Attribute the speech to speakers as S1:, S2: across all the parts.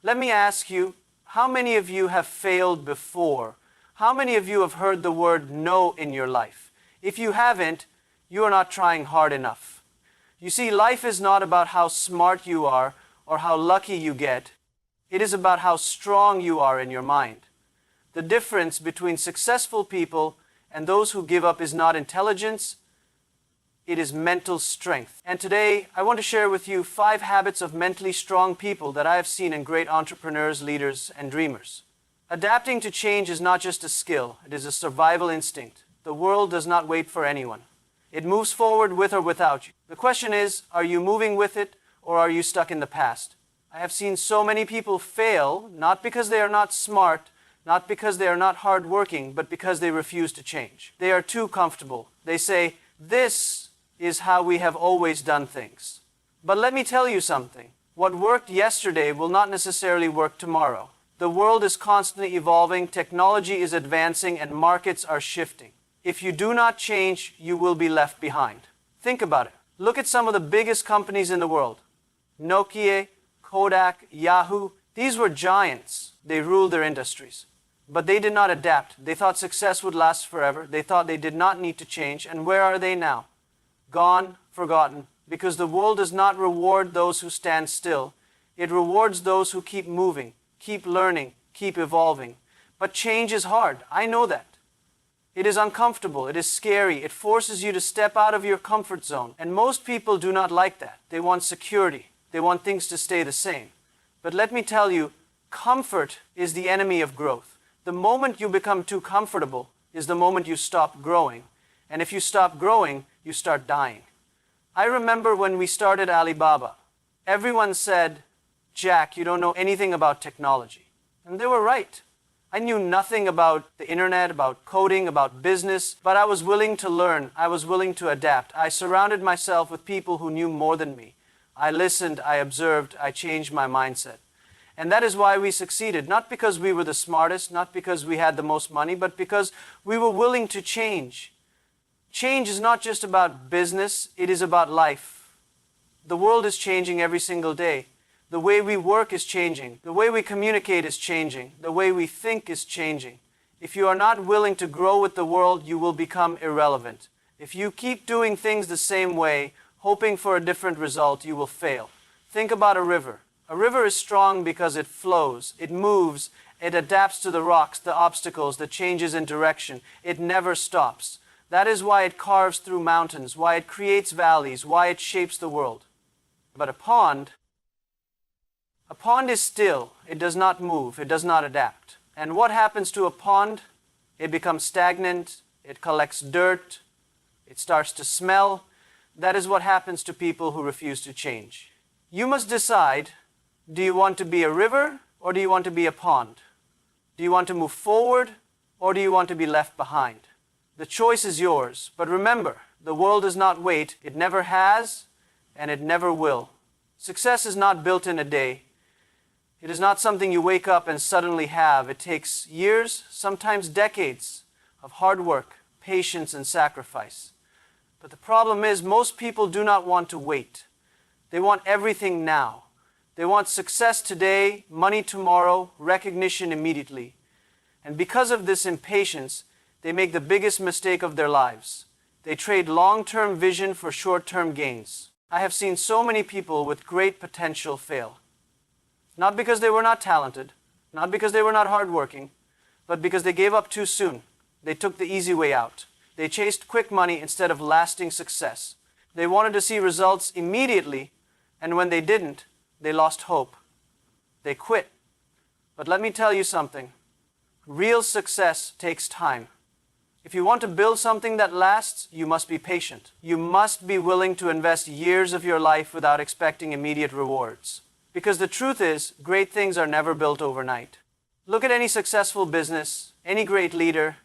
S1: Let me ask you, how many of you have failed before? How many of you have heard the word no in your life? If you haven't, you are not trying hard enough. You see, life is not about how smart you are or how lucky you get. It is about how strong you are in your mind. The difference between successful people and those who give up is not intelligence, it is mental strength. And today, I want to share with you 5 habits of mentally strong people that I have seen in great entrepreneurs, leaders, and dreamers. Adapting to change is not just a skill, it is a survival instinct. The world does not wait for anyone. It moves forward with or without you. The question is, are you moving with it or are you stuck in the past? I have seen so many people fail, not because they are not smart, not because they are not hardworking, but because they refuse to change. They are too comfortable. They say, this is how we have always done things. But let me tell you something. What worked yesterday will not necessarily work tomorrow. The world is constantly evolving, technology is advancing, and markets are shifting. If you do not change, you will be left behind. Think about it. Look at some of the biggest companies in the world. Nokia, Kodak, Yahoo. These were giants. They ruled their industries. But they did not adapt. They thought success would last forever. They thought they did not need to change. And where are they now? Gone, forgotten. Because the world does not reward those who stand still. It rewards those who keep moving, keep learning, keep evolving. But change is hard. I know that. It is uncomfortable. It is scary. It forces you to step out of your comfort zone. And most people do not like that. They want security. They want things to stay the same. But let me tell you, comfort is the enemy of growth. The moment you become too comfortable is the moment you stop growing. And if you stop growing, you start dying. I remember when we started Alibaba, everyone said, Jack, you don't know anything about technology. And they were right. I knew nothing about the internet, about coding, about business, but I was willing to learn. I was willing to adapt. I surrounded myself with people who knew more than me. I listened, I observed, I changed my mindset. And that is why we succeeded, not because we were the smartest, not because we had the most money, but because we were willing to change. Change is not just about business, it is about life. The world is changing every single day. The way we work is changing. The way we communicate is changing. The way we think is changing. If you are not willing to grow with the world, you will become irrelevant. If you keep doing things the same way, hoping for a different result, you will fail. Think about a river. A river is strong because it flows, it moves, it adapts to the rocks, the obstacles, the changes in direction. It never stops. That is why it carves through mountains, why it creates valleys, why it shapes the world. But a pond is still. It does not move. It does not adapt. And what happens to a pond? It becomes stagnant. It collects dirt. It starts to smell. That is what happens to people who refuse to change. You must decide, do you want to be a river or do you want to be a pond? Do you want to move forward or do you want to be left behind? The choice is yours. But remember, the world does not wait. It never has and it never will. Success is not built in a day. It is not something you wake up and suddenly have. It takes years, sometimes decades, of hard work, patience, and sacrifice. But the problem is most people do not want to wait. They want everything now. They want success today, money tomorrow, recognition immediately. And because of this impatience, they make the biggest mistake of their lives. They trade long-term vision for short-term gains. I have seen so many people with great potential fail. Not because they were not talented, not because they were not hardworking, but because they gave up too soon. They took the easy way out. They chased quick money instead of lasting success. They wanted to see results immediately, and when they didn't, they lost hope. They quit. But let me tell you something. Real success takes time. If you want to build something that lasts, you must be patient. You must be willing to invest years of your life without expecting immediate rewards. Because the truth is, great things are never built overnight. Look at any successful business, any great leader,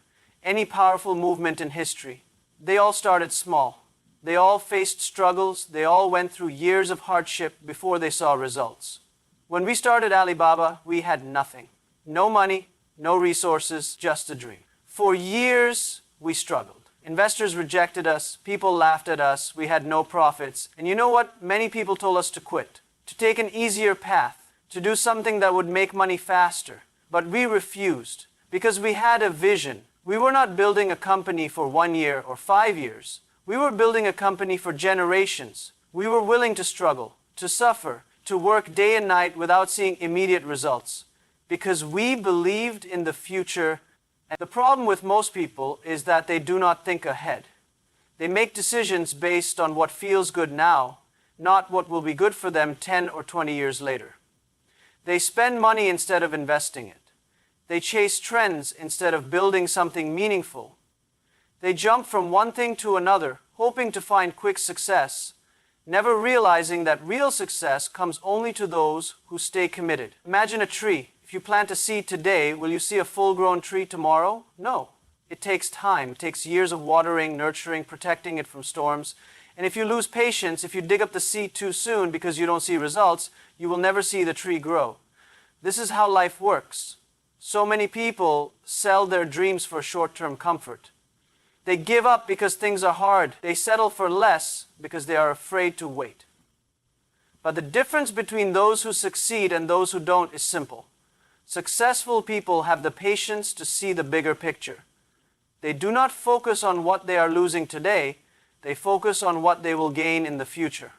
S1: any powerful movement in history. They all started small. They all faced struggles. They all went through years of hardship before they saw results. When we started Alibaba, we had nothing. No money, no resources, just a dream. For years, we struggled. Investors rejected us. People laughed at us. We had no profits. And you know what? Many people told us to quit, to take an easier path, to do something that would make money faster. But we refused because we had a vision. We were not building a company for 1 year or 5 years. We were building a company for generations. We were willing to struggle, to suffer, to work day and night without seeing immediate results because we believed in the future. And the problem with most people is that they do not think ahead. They make decisions based on what feels good now, not what will be good for them 10 or 20 years later. They spend money instead of investing it. They chase trends instead of building something meaningful. They jump from one thing to another, hoping to find quick success, never realizing that real success comes only to those who stay committed. Imagine a tree. If you plant a seed today, will you see a full-grown tree tomorrow? No. It takes time. It takes years of watering, nurturing, protecting it from storms. And if you lose patience, if you dig up the seed too soon because you don't see results, you will never see the tree grow. This is how life works. So many people sell their dreams for short-term comfort. They give up because things are hard. They settle for less because they are afraid to wait. But the difference between those who succeed and those who don't is simple. Successful people have the patience to see the bigger picture. They do not focus on what they are losing today. They focus on what they will gain in the future.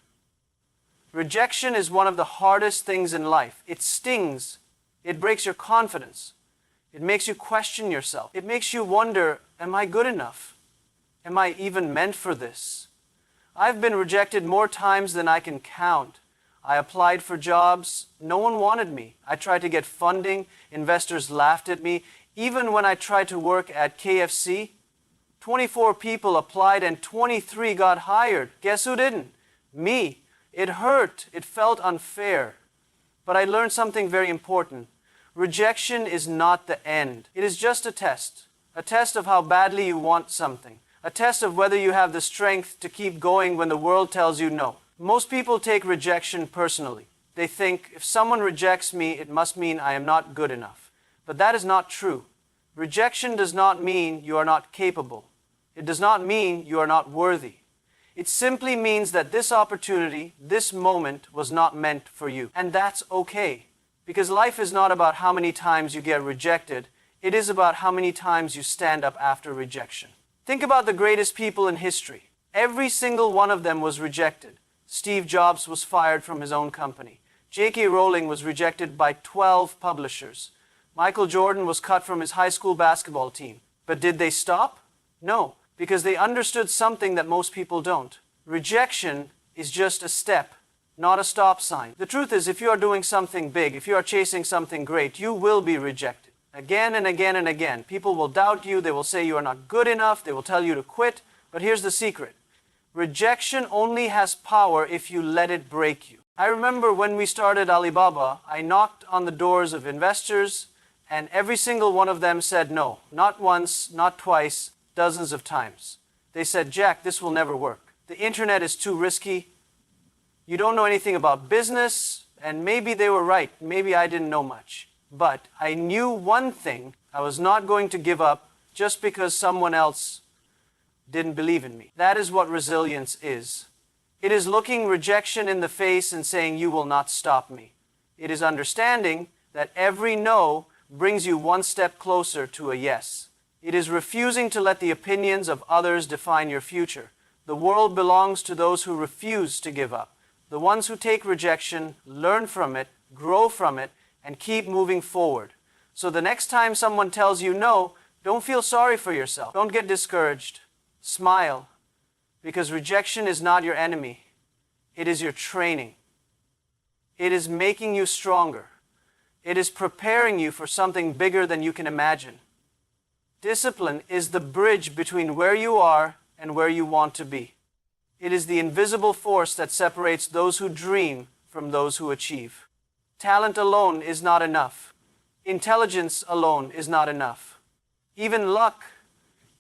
S1: Rejection is one of the hardest things in life. It stings. It breaks your confidence. It makes you question yourself. It makes you wonder, am I good enough? Am I even meant for this? I've been rejected more times than I can count. I applied for jobs. No one wanted me. I tried to get funding. Investors laughed at me. Even when I tried to work at KFC, 24 people applied and 23 got hired. Guess who didn't? Me. It hurt. It felt unfair. But I learned something very important. Rejection is not the end. It is just a test of how badly you want something, a test of whether you have the strength to keep going when the world tells you no. Most people take rejection personally. They think, if someone rejects me, it must mean I am not good enough. But that is not true. Rejection does not mean you are not capable. It does not mean you are not worthy. It simply means that this opportunity, this moment, was not meant for you. And that's okay. Because life is not about how many times you get rejected. It is about how many times you stand up after rejection. Think about the greatest people in history. Every single one of them was rejected. Steve Jobs was fired from his own company. J.K. Rowling was rejected by 12 publishers. Michael Jordan was cut from his high school basketball team. But did they stop? No, because they understood something that most people don't. Rejection is just a step, not a stop sign. The truth is, if you are doing something big, if you are chasing something great, you will be rejected. Again and again and again. People will doubt you. They will say you are not good enough. They will tell you to quit. But here's the secret. Rejection only has power if you let it break you. I remember when we started Alibaba, I knocked on the doors of investors, and every single one of them said no. Not once, not twice, dozens of times. They said, Jack, this will never work. The internet is too risky. You don't know anything about business. And maybe they were right. Maybe I didn't know much. But I knew one thing. I was not going to give up just because someone else didn't believe in me. That is what resilience is. It is looking rejection in the face and saying, you will not stop me. It is understanding that every no brings you one step closer to a yes. It is refusing to let the opinions of others define your future. The world belongs to those who refuse to give up. The ones who take rejection, learn from it, grow from it, and keep moving forward. So the next time someone tells you no, don't feel sorry for yourself. Don't get discouraged. Smile, because rejection is not your enemy. It is your training. It is making you stronger. It is preparing you for something bigger than you can imagine. Discipline is the bridge between where you are and where you want to be. It is the invisible force that separates those who dream from those who achieve. Talent alone is not enough. Intelligence alone is not enough. Even luck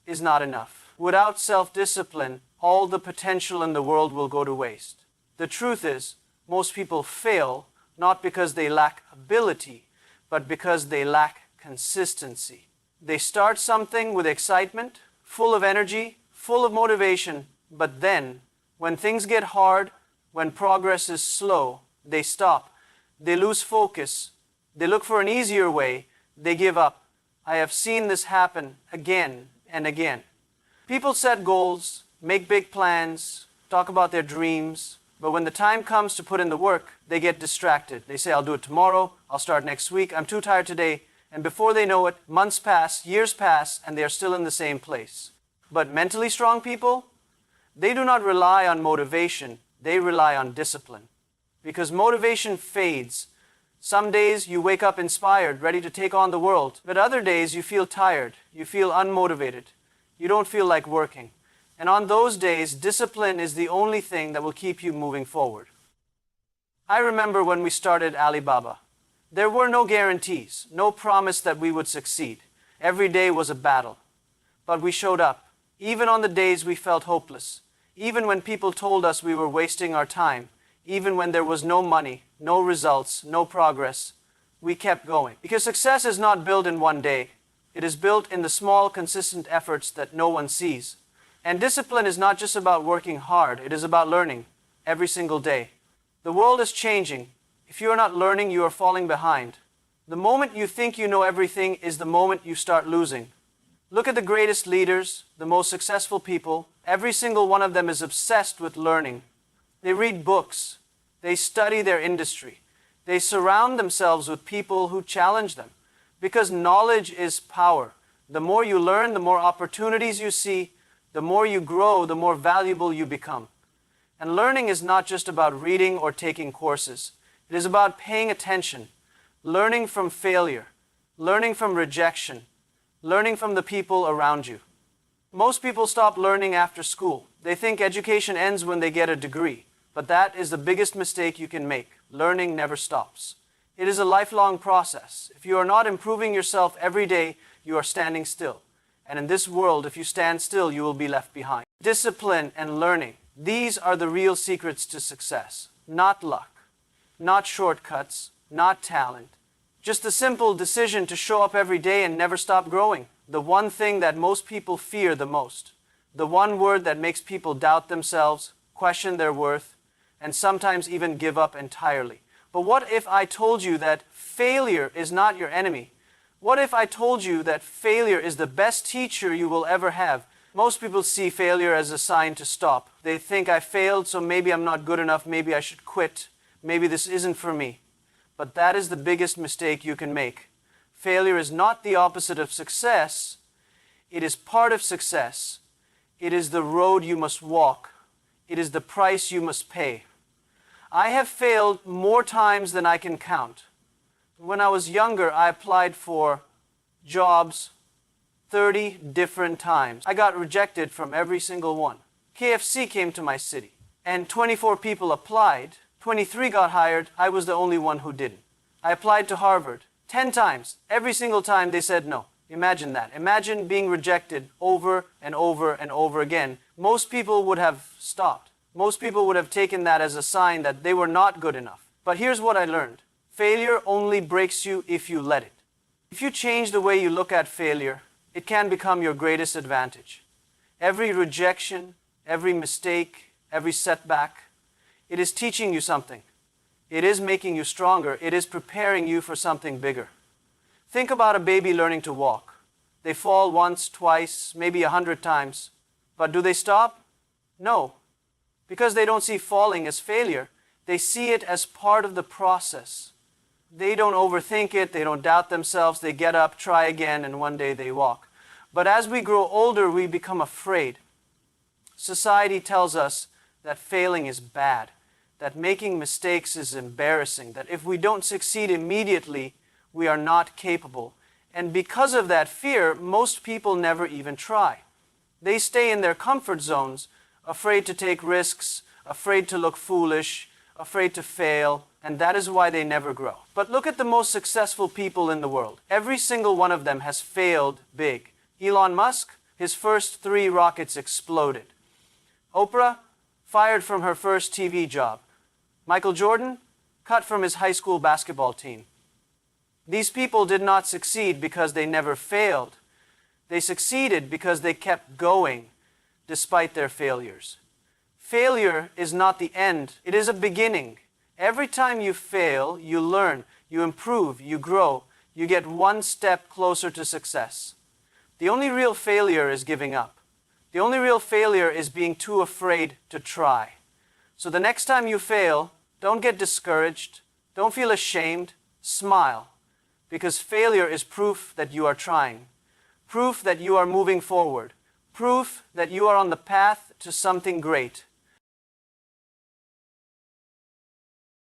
S1: is not enough. Without self-discipline, all the potential in the world will go to waste. The truth is, most people fail not because they lack ability, but because they lack consistency. They start something with excitement, full of energy, full of motivation, but then, when things get hard, when progress is slow, they stop. they lose focus, they look for an easier way, they give up. I have seen this happen again and again. People set goals, make big plans, talk about their dreams, but when the time comes to put in the work, they get distracted. They say, I'll do it tomorrow, I'll start next week, I'm too tired today, and before they know it, months pass, years pass, and they are still in the same place. But mentally strong people, they do not rely on motivation, they rely on discipline. Because motivation fades. Some days you wake up inspired, ready to take on the world, but other days you feel tired, you feel unmotivated, you don't feel like working. And on those days, discipline is the only thing that will keep you moving forward. I remember when we started Alibaba. There were no guarantees, no promise that we would succeed. Every day was a battle. But we showed up, even on the days we felt hopeless, even when people told us we were wasting our time, even when there was no money, no results, no progress, we kept going. Because success is not built in one day. It is built in the small, consistent efforts that no one sees. And discipline is not just about working hard, it is about learning every single day. The world is changing. If you are not learning, you are falling behind. The moment you think you know everything is the moment you start losing. Look at the greatest leaders, the most successful people. Every single one of them is obsessed with learning. They read books. They study their industry. They surround themselves with people who challenge them. Because knowledge is power. The more you learn, the more opportunities you see. The more you grow, the more valuable you become. And learning is not just about reading or taking courses. It is about paying attention, learning from failure, learning from rejection, learning from the people around you. Most people stop learning after school. They think education ends when they get a degree. But that is the biggest mistake you can make. Learning never stops. It is a lifelong process. If you are not improving yourself every day, you are standing still. And in this world, if you stand still, you will be left behind. Discipline and learning, these are the real secrets to success. Not luck, not shortcuts, not talent. Just the simple decision to show up every day and never stop growing. The one thing that most people fear the most. The one word that makes people doubt themselves, question their worth, and sometimes even give up entirely. But what if I told you that failure is not your enemy? What if I told you that failure is the best teacher you will ever have? Most people see failure as a sign to stop. They think I failed, so maybe I'm not good enough, maybe I should quit, maybe this isn't for me. But that is the biggest mistake you can make. Failure is not the opposite of success. It is part of success. It is the road you must walk. It is the price you must pay. I have failed more times than I can count. When I was younger, I applied for jobs 30 different times. I got rejected from every single one. KFC came to my city, and 24 people applied. 23 got hired. I was the only one who didn't. I applied to Harvard 10 times. Every single time they said no. Imagine that. Imagine being rejected over and over and over again. Most people would have stopped. Most people would have taken that as a sign that they were not good enough. But here's what I learned. Failure only breaks you if you let it. If you change the way you look at failure, it can become your greatest advantage. Every rejection, every mistake, every setback, it is teaching you something. It is making you stronger. It is preparing you for something bigger. Think about a baby learning to walk. They fall once, twice, maybe 100 times. But do they stop? No. Because they don't see falling as failure. They see it as part of the process. They don't overthink it. They don't doubt themselves. They get up, try again, and one day they walk. But as we grow older, we become afraid. Society tells us that failing is bad, that making mistakes is embarrassing, that if we don't succeed immediately, we are not capable. And because of that fear, most people never even try. They stay in their comfort zones, afraid to take risks, afraid to look foolish, afraid to fail, and that is why they never grow. But look at the most successful people in the world. Every single one of them has failed big. Elon Musk, his first 3 rockets exploded. Oprah, fired from her first TV job. Michael Jordan, cut from his high school basketball team. These people did not succeed because they never failed. They succeeded because they kept going despite their failures. Failure is not the end, it is a beginning. Every time you fail, you learn, you improve, you grow, you get one step closer to success. The only real failure is giving up. The only real failure is being too afraid to try. So the next time you fail, don't get discouraged, don't feel ashamed, smile. Because failure is proof that you are trying, proof that you are moving forward, proof that you are on the path to something great.